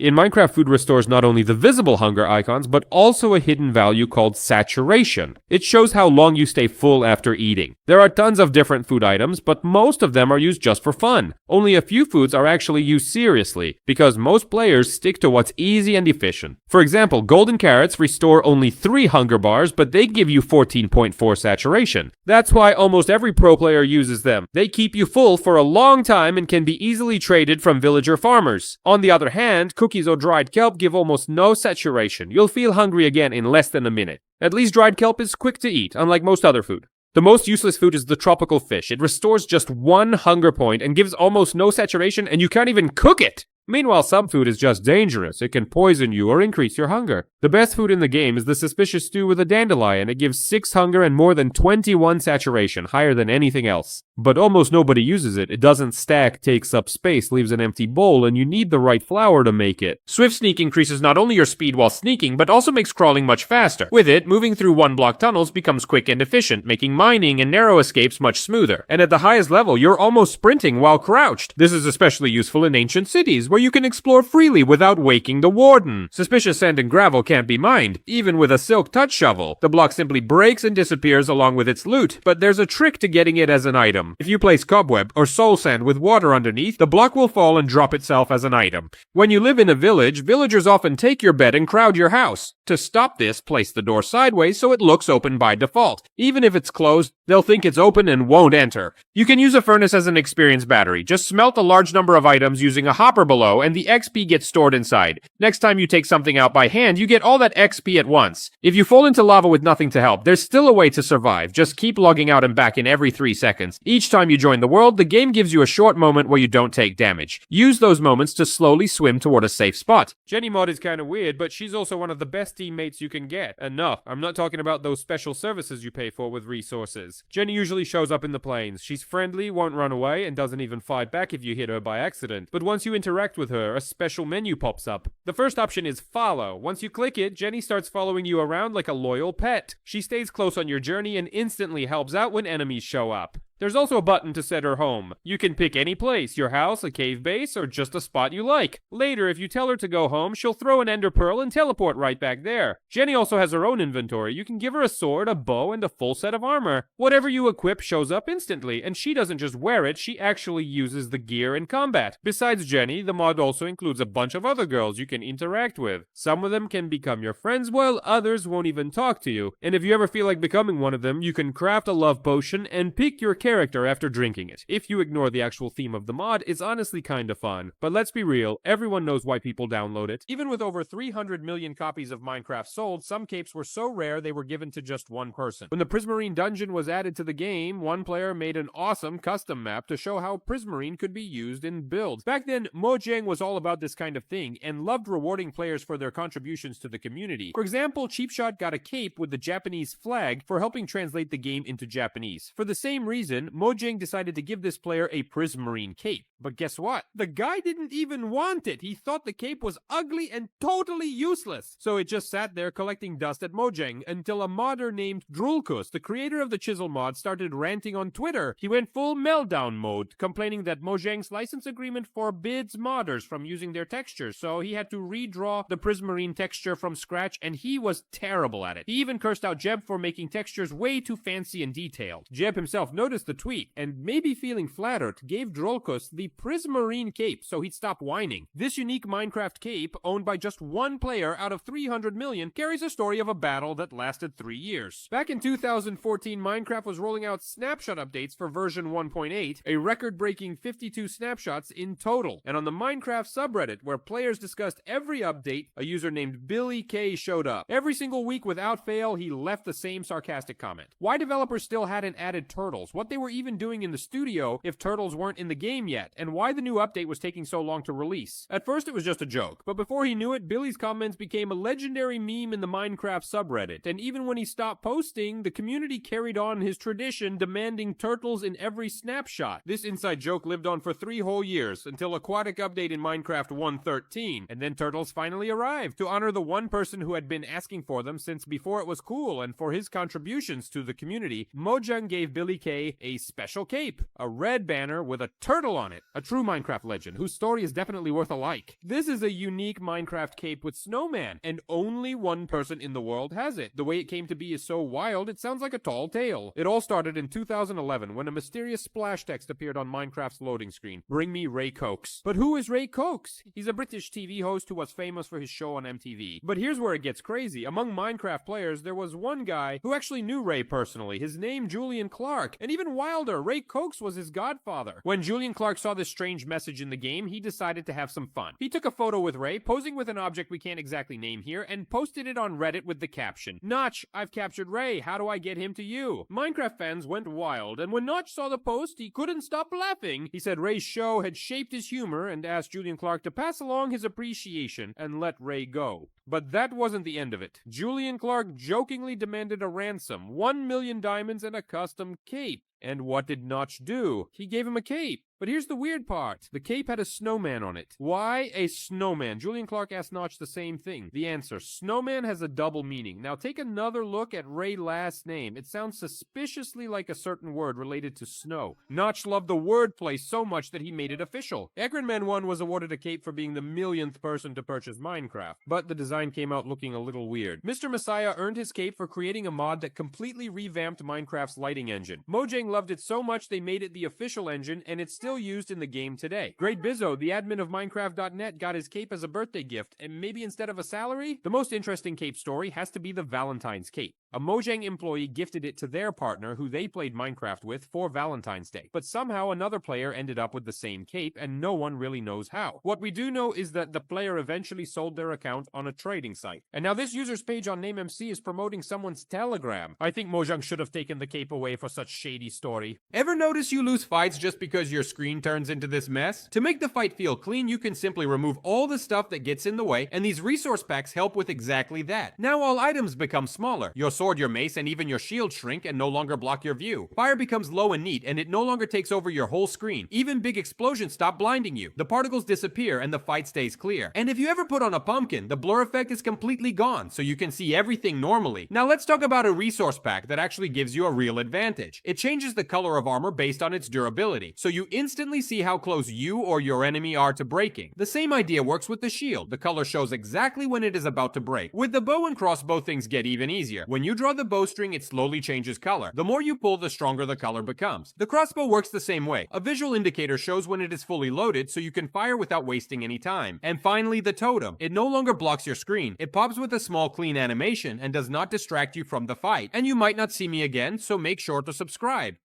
In Minecraft, food restores not only the visible hunger icons, but also a hidden value called saturation. It shows how long you stay full after eating. There are tons of different food items, but most of them are used just for fun. Only a few foods are actually used seriously, because most players stick to what's easy and efficient. For example, golden carrots restore only 3 hunger bars, but they give you 14.4 saturation. That's why almost every pro player uses them. They keep you full for a long time and can be easily traded from villager farmers. On the other hand, cookies or dried kelp give almost no saturation. You'll feel hungry again in less than a minute. At least dried kelp is quick to eat, unlike most other food. The most useless food is the tropical fish. It restores just 1 hunger point and gives almost no saturation, and you can't even cook it! Meanwhile, some food is just dangerous. It can poison you or increase your hunger. The best food in the game is the suspicious stew with a dandelion. It gives 6 hunger and more than 21 saturation, higher than anything else. But almost nobody uses it. It doesn't stack, takes up space, leaves an empty bowl, and you need the right flour to make it. Swift Sneak increases not only your speed while sneaking, but also makes crawling much faster. With it, moving through 1-block tunnels becomes quick and efficient, making mining and narrow escapes much smoother. And at the highest level, you're almost sprinting while crouched. This is especially useful in ancient cities, where you can explore freely without waking the warden. Suspicious sand and gravel can't be mined, even with a silk touch shovel. The block simply breaks and disappears along with its loot, but there's a trick to getting it as an item. If you place cobweb or soul sand with water underneath, the block will fall and drop itself as an item. When you live in a village, villagers often take your bed and crowd your house. To stop this, place the door sideways so it looks open by default. Even if it's closed, they'll think it's open and won't enter. You can use a furnace as an experience battery. Just smelt a large number of items using a hopper below, and the XP gets stored inside. Next time you take something out by hand, you get all that XP at once. If you fall into lava with nothing to help, there's still a way to survive. Just keep logging out and back in every 3 seconds. Each time you join the world, the game gives you a short moment where you don't take damage. Use those moments to slowly swim toward a safe spot. Jenny mod is kinda weird, but she's also one of the best teammates you can get. Enough. I'm not talking about those special services you pay for with resources. Jenny usually shows up in the plains. She's friendly, won't run away, and doesn't even fight back if you hit her by accident. But once you interact with her, a special menu pops up. The first option is follow. Once you click it, Jenny starts following you around like a loyal pet. She stays close on your journey and instantly helps out when enemies show up. There's also a button to set her home. You can pick any place, your house, a cave base, or just a spot you like. Later, if you tell her to go home, she'll throw an ender pearl and teleport right back there. Jenny also has her own inventory. You can give her a sword, a bow, and a full set of armor. Whatever you equip shows up instantly, and she doesn't just wear it, she actually uses the gear in combat. Besides Jenny, the mod also includes a bunch of other girls you can interact with. Some of them can become your friends, while others won't even talk to you. And if you ever feel like becoming one of them, you can craft a love potion and pick your character after drinking it. If you ignore the actual theme of the mod, it's honestly kinda fun. But let's be real, everyone knows why people download it. Even with over 300 million copies of Minecraft sold, some capes were so rare they were given to just one person. When the Prismarine dungeon was added to the game, one player made an awesome custom map to show how Prismarine could be used in builds. Back then, Mojang was all about this kind of thing and loved rewarding players for their contributions to the community. For example, Cheapshot got a cape with the Japanese flag for helping translate the game into Japanese. For the same reason, Mojang decided to give this player a Prismarine cape. But guess what? The guy didn't even want it. He thought the cape was ugly and totally useless. So it just sat there collecting dust at Mojang until a modder named Drulkus, the creator of the Chisel mod, started ranting on Twitter. He went full meltdown mode, complaining that Mojang's license agreement forbids modders from using their textures, so he had to redraw the Prismarine texture from scratch, and he was terrible at it. He even cursed out Jeb for making textures way too fancy and detailed. Jeb himself noticed the tweet, and maybe feeling flattered, gave Drolkus the Prismarine cape so he'd stop whining. This unique Minecraft cape, owned by just one player out of 300 million, carries a story of a battle that lasted 3 years. Back in 2014, Minecraft was rolling out snapshot updates for version 1.8, a record-breaking 52 snapshots in total. And on the Minecraft subreddit, where players discussed every update, a user named Billy K showed up. Every single week without fail, he left the same sarcastic comment. Why developers still hadn't added turtles, what they were even doing in the studio if turtles weren't in the game yet, and why the new update was taking so long to release. At first it was just a joke, but before he knew it, Billy's comments became a legendary meme in the Minecraft subreddit, and even when he stopped posting, the community carried on his tradition demanding turtles in every snapshot. This inside joke lived on for 3 whole years, until Aquatic update in Minecraft 1.13, and then turtles finally arrived, to honor the one person who had been asking for them since before it was cool, and for his contributions to the community. Mojang gave Billy K a special cape, a red banner with a turtle on it, a true Minecraft legend whose story is definitely worth a like. This is a unique Minecraft cape with snowman, and only one person in the world has it. The way it came to be is so wild, it sounds like a tall tale. It all started in 2011 when a mysterious splash text appeared on Minecraft's loading screen. Bring me Ray Cokes. But who is Ray Cokes? He's a British TV host who was famous for his show on MTV. But here's where it gets crazy. Among Minecraft players, there was one guy who actually knew Ray personally. His name, Julian Clark. And even wilder, Ray Cokes was his godfather. When Julian Clark saw this strange message in the game, he decided to have some fun. He took a photo with Ray, posing with an object we can't exactly name here, and posted it on Reddit with the caption, "Notch, I've captured Ray. How do I get him to you?" Minecraft fans went wild, and when Notch saw the post, he couldn't stop laughing. He said Ray's show had shaped his humor and asked Julian Clark to pass along his appreciation and let Ray go. But that wasn't the end of it. Julian Clark jokingly demanded a ransom, 1 million diamonds and a custom cape. And what did Notch do? He gave him a cape. But here's the weird part. The cape had a snowman on it. Why a snowman? Julian Clark asked Notch the same thing. The answer, snowman has a double meaning. Now take another look at Ray's last name. It sounds suspiciously like a certain word related to snow. Notch loved the wordplay so much that he made it official. Ekranman1 was awarded a cape for being the millionth person to purchase Minecraft, but the design came out looking a little weird. Mr. Messiah earned his cape for creating a mod that completely revamped Minecraft's lighting engine. Mojang loved it so much they made it the official engine, and it's still used in the game today. Great Bizzo, the admin of Minecraft.net, got his cape as a birthday gift, and maybe instead of a salary? The most interesting cape story has to be the Valentine's cape. A Mojang employee gifted it to their partner who they played Minecraft with for Valentine's Day. But somehow another player ended up with the same cape, and no one really knows how. What we do know is that the player eventually sold their account on a trading site. And now this user's page on NameMC is promoting someone's Telegram. I think Mojang should have taken the cape away for such shady story. Ever notice you lose fights just because your screen turns into this mess? To make the fight feel clean, you can simply remove all the stuff that gets in the way, and these resource packs help with exactly that. Now all items become smaller. Your sword, your mace, and even your shield shrink and no longer block your view. Fire becomes low and neat, and it no longer takes over your whole screen. Even big explosions stop blinding you. The particles disappear, and the fight stays clear. And if you ever put on a pumpkin, the blur effect is completely gone, so you can see everything normally. Now let's talk about a resource pack that actually gives you a real advantage. It changes the color of armor based on its durability, so you instantly see how close you or your enemy are to breaking. The same idea works with the shield. The color shows exactly when it is about to break. With the bow and crossbow, things get even easier. When you draw the bowstring, it slowly changes color. The more you pull, the stronger the color becomes. The crossbow works the same way. A visual indicator shows when it is fully loaded, so you can fire without wasting any time. And finally, the totem. It no longer blocks your screen. It pops with a small clean animation and does not distract you from the fight. And you might not see me again, so make sure to subscribe.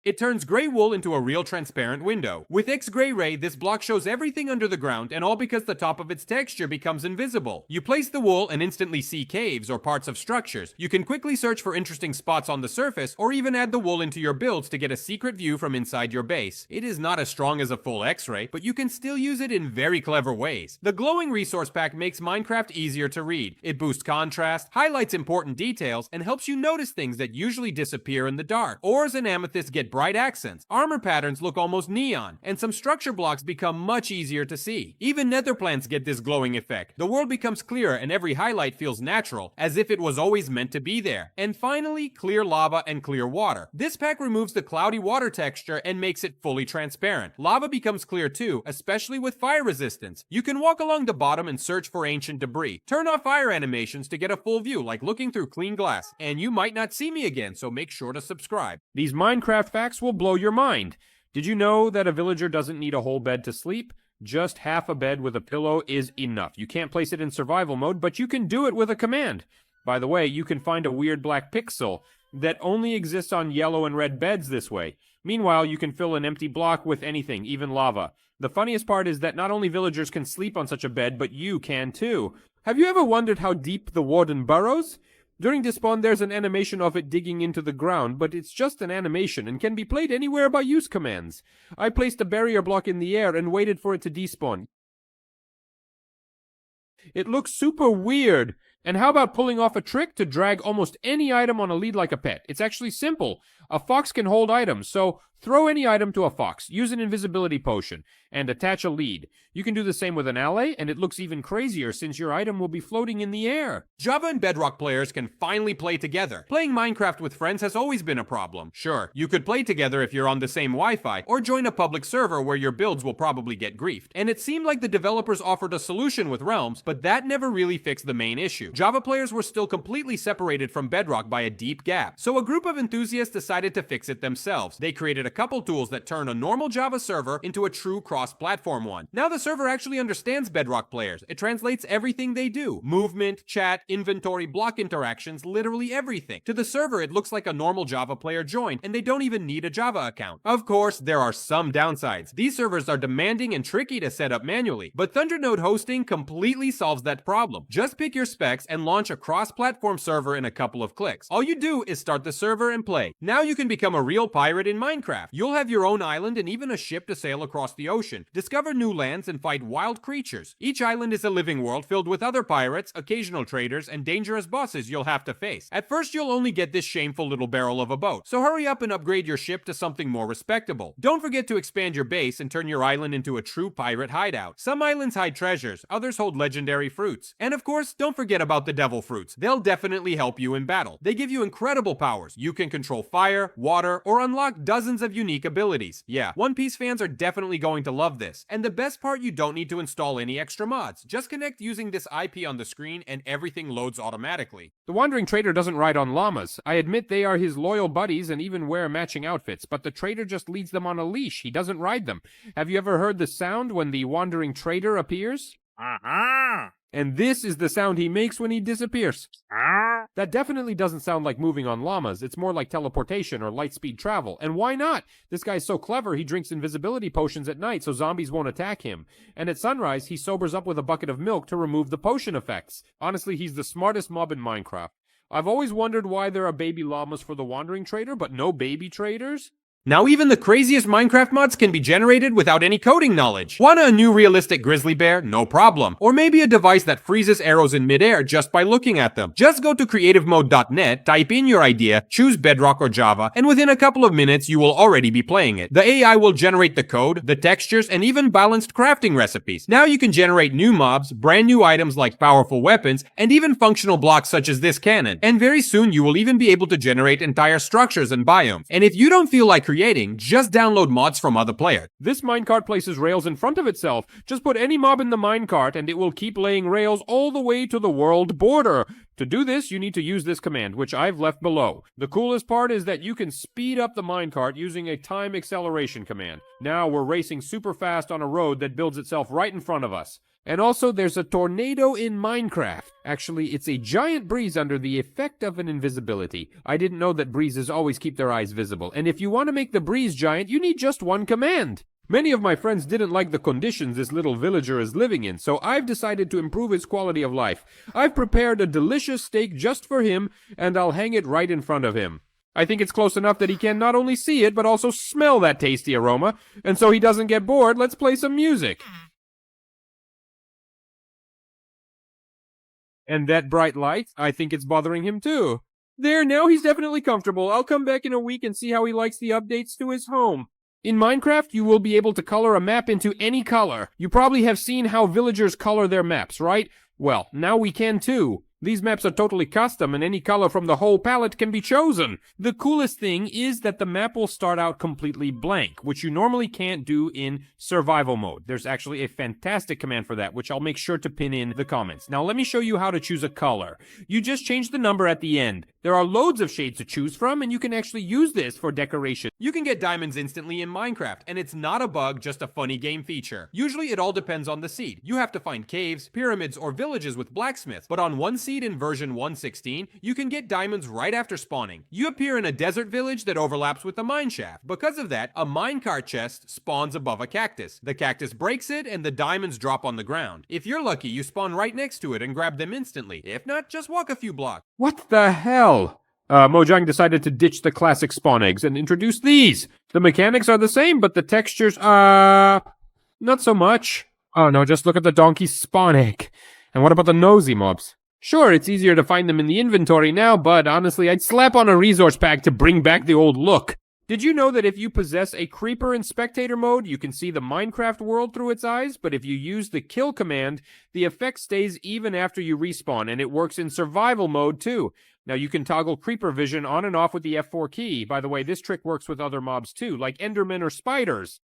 It turns gray wool into a real transparent window. With X-Gray Ray, this block shows everything under the ground, and all because the top of its texture becomes invisible. You place the wool and instantly see caves or parts of structures. You can quickly search for interesting spots on the surface, or even add the wool into your builds to get a secret view from inside your base. It is not as strong as a full X-Ray, but you can still use it in very clever ways. The glowing resource pack makes Minecraft easier to read. It boosts contrast, highlights important details, and helps you notice things that usually disappear in the dark. Ores and amethysts get bright accents, armor patterns look almost neon, and some structure blocks become much easier to see. Even nether plants get this glowing effect. The world becomes clearer and every highlight feels natural, as if it was always meant to be there. And finally, clear lava and clear water. This pack removes the cloudy water texture and makes it fully transparent. Lava becomes clear too, especially with fire resistance. You can walk along the bottom and search for ancient debris. Turn off fire animations to get a full view, like looking through clean glass. And you might not see me again, so make sure to subscribe. These Minecraft facts will blow your mind. Did you know that a villager doesn't need a whole bed to sleep? Just half a bed with a pillow is enough. You can't place it in survival mode, but you can do it with a command. By the way, you can find a weird black pixel that only exists on yellow and red beds this way. Meanwhile, you can fill an empty block with anything, even lava. The funniest part is that not only villagers can sleep on such a bed, but you can too. Have you ever wondered how deep the warden burrows? During despawn, there's an animation of it digging into the ground, but it's just an animation and can be played anywhere by use commands. I placed a barrier block in the air and waited for it to despawn. It looks super weird. And how about pulling off a trick to drag almost any item on a lead like a pet? It's actually simple. A fox can hold items, so Throw any item to a fox, use an invisibility potion, and attach a lead. You can do the same with an ally, and it looks even crazier since your item will be floating in the air. Java and Bedrock players can finally play together. Playing Minecraft with friends has always been a problem. Sure, you could play together if you're on the same Wi-Fi, or join a public server where your builds will probably get griefed. And it seemed like the developers offered a solution with Realms, but that never really fixed the main issue. Java players were still completely separated from Bedrock by a deep gap. So a group of enthusiasts decided to fix it themselves. They created a couple tools that turn a normal Java server into a true cross-platform one. Now the server actually understands Bedrock players. It translates everything they do. Movement, chat, inventory, block interactions, literally everything. To the server, it looks like a normal Java player joined, and they don't even need a Java account. Of course, there are some downsides. These servers are demanding and tricky to set up manually, but Thundernode hosting completely solves that problem. Just pick your specs and launch a cross-platform server in a couple of clicks. All you do is start the server and play. Now you can become a real pirate in Minecraft. You'll have your own island and even a ship to sail across the ocean, discover new lands, and fight wild creatures. Each island is a living world filled with other pirates, occasional traders, and dangerous bosses you'll have to face. At first, you'll only get this shameful little barrel of a boat, so hurry up and upgrade your ship to something more respectable. Don't forget to expand your base and turn your island into a true pirate hideout. Some islands hide treasures, others hold legendary fruits. And of course, don't forget about the devil fruits. They'll definitely help you in battle. They give you incredible powers. You can control fire, water, or unlock dozens of unique abilities. Yeah, One Piece fans are definitely going to love this. And the best part, you don't need to install any extra mods. Just connect using this IP on the screen and everything loads automatically. The Wandering Trader doesn't ride on llama. I admit they are his loyal buddies and even wear matching outfits, but the trader just leads them on a leash. He doesn't ride them. Have you ever heard the sound when the Wandering Trader appears? And this is the sound he makes when he disappears. That definitely doesn't sound like moving on llamas. It's more like teleportation or light speed travel. And why not? This guy's so clever, he drinks invisibility potions at night so zombies won't attack him. And at sunrise, he sobers up with a bucket of milk to remove the potion effects. Honestly, he's the smartest mob in Minecraft. I've always wondered why there are baby llamas for the Wandering Trader, but no baby traders? Now even the craziest Minecraft mods can be generated without any coding knowledge. Want a new realistic grizzly bear? No problem. Or maybe a device that freezes arrows in midair just by looking at them. Just go to creativemode.net, type in your idea, choose Bedrock or Java, and within a couple of minutes you will already be playing it. The AI will generate the code, the textures, and even balanced crafting recipes. Now you can generate new mobs, brand new items like powerful weapons, and even functional blocks such as this cannon. And very soon you will even be able to generate entire structures and biomes. And if you don't feel like creating, just download mods from other players. This minecart places rails in front of itself. Just put any mob in the minecart and it will keep laying rails all the way to the world border. To do this, you need to use this command, which I've left below. The coolest part is that you can speed up the minecart using a time acceleration command. Now we're racing super fast on a road that builds itself right in front of us. And also, there's a tornado in Minecraft. Actually, it's a giant breeze under the effect of an invisibility. I didn't know that breezes always keep their eyes visible, and if you want to make the breeze giant, you need just one command. Many of my friends didn't like the conditions this little villager is living in, so I've decided to improve his quality of life. I've prepared a delicious steak just for him, and I'll hang it right in front of him. I think it's close enough that he can not only see it, but also smell that tasty aroma, and so he doesn't get bored, let's play some music. And that bright light, I think it's bothering him too. There, now he's definitely comfortable. I'll come back in a week and see how he likes the updates to his home. In Minecraft, you will be able to color a map into any color. You probably have seen how villagers color their maps, right? Well, now we can too. These maps are totally custom and any color from the whole palette can be chosen. The coolest thing is that the map will start out completely blank, which you normally can't do in survival mode. There's actually a fantastic command for that, which I'll make sure to pin in the comments. Now let me show you how to choose a color. You just change the number at the end. There are loads of shades to choose from and you can actually use this for decoration. You can get diamonds instantly in Minecraft, and it's not a bug, just a funny game feature. Usually it all depends on the seed. You have to find caves, pyramids, or villages with blacksmiths, but on one seed in version 1.16, you can get diamonds right after spawning. You appear in a desert village that overlaps with a mine shaft. Because of that, a minecart chest spawns above a cactus. The cactus breaks it and the diamonds drop on the ground. If you're lucky, you spawn right next to it and grab them instantly. If not, just walk a few blocks. What the hell? Mojang decided to ditch the classic spawn eggs and introduce these. The mechanics are the same, but the textures, not so much. Oh no, just look at the donkey's spawn egg. And what about the nosy mobs? Sure, it's easier to find them in the inventory now, but honestly, I'd slap on a resource pack to bring back the old look. Did you know that if you possess a creeper in spectator mode, you can see the Minecraft world through its eyes, but if you use the kill command, the effect stays even after you respawn, and it works in survival mode too. Now you can toggle creeper vision on and off with the F4 key. By the way, this trick works with other mobs too, like Endermen or spiders.